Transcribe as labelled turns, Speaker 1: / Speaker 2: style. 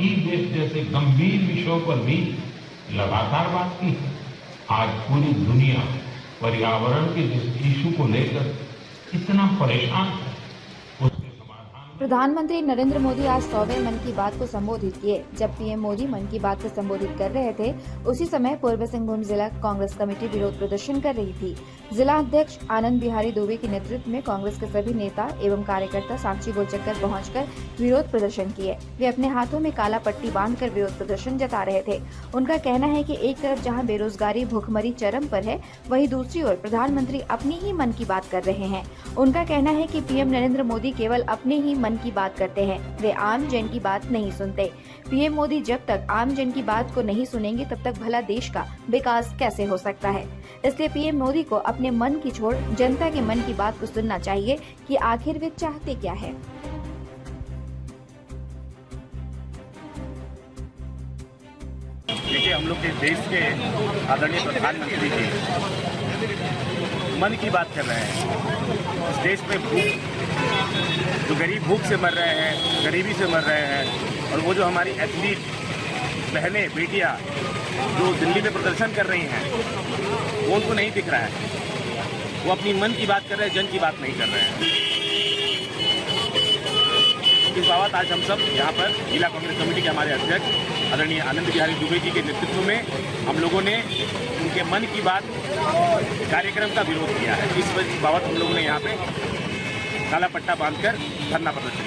Speaker 1: ई waste जैसे गंभीर विषयों पर भी लगातार बात की है। आज पूरी दुनिया पर्यावरण के जिस इशू को लेकर इतना परेशान है, उसके समाधान में
Speaker 2: प्रधानमंत्री नरेंद्र मोदी आज 100वें मन की बात को संबोधित किए। जब पीएम मोदी मन की बात को संबोधित कर रहे थे, उसी समय पूर्वी सिंहभूम जिला कांग्रेस कमेटी विरोध प्रदर्शन कर रही थी। जिला अध्यक्ष आनंद बिहारी दुबे के नेतृत्व में कांग्रेस के सभी नेता एवं कार्यकर्ता सांची गोल चक्कर पहुंचकर विरोध प्रदर्शन किए। वे अपने हाथों में काला पट्टी बांधकर विरोध प्रदर्शन जता रहे थे। उनका कहना है कि एक तरफ जहां बेरोजगारी भूखमरी चरम पर है, वहीं दूसरी ओर प्रधानमंत्री अपनी ही मन की बात कर रहे हैं। उनका कहना है कि पीएम नरेंद्र मोदी केवल अपने ही मन की बात करते हैं, वे आम जन की बात नहीं सुनते। पीएम मोदी जब तक आम जन की बात को नहीं सुनेंगे, तब तक भला देश का विकास कैसे हो सकता है। इसलिए पीएम मोदी को अपने मन की छोड़ जनता के मन की बात को सुनना चाहिए कि आखिर वे चाहते क्या है।
Speaker 3: देखिए, हम लोग के देश के आदरणीय प्रधानमंत्री जी मन की बात कर रहे हैं। इस देश में जो गरीब भूख से मर रहे हैं, गरीबी से मर रहे हैं, और वो जो हमारी एथलीट बहनें बेटियां जो दिल्ली में प्रदर्शन कर रही हैं, वो उनको नहीं दिख रहा है। वो अपनी मन की बात कर रहे हैं, जन की बात नहीं कर रहे हैं। इस बाबत आज हम सब यहाँ पर जिला कांग्रेस कमेटी के हमारे अध्यक्ष आदरणीय आनंद बिहारी दुबे जी के नेतृत्व में हम लोगों ने उनके मन की बात कार्यक्रम का विरोध किया है। इस बाबत हम लोगों ने यहाँ पे काला पट्टा बांधकर धरना प्रदर्शन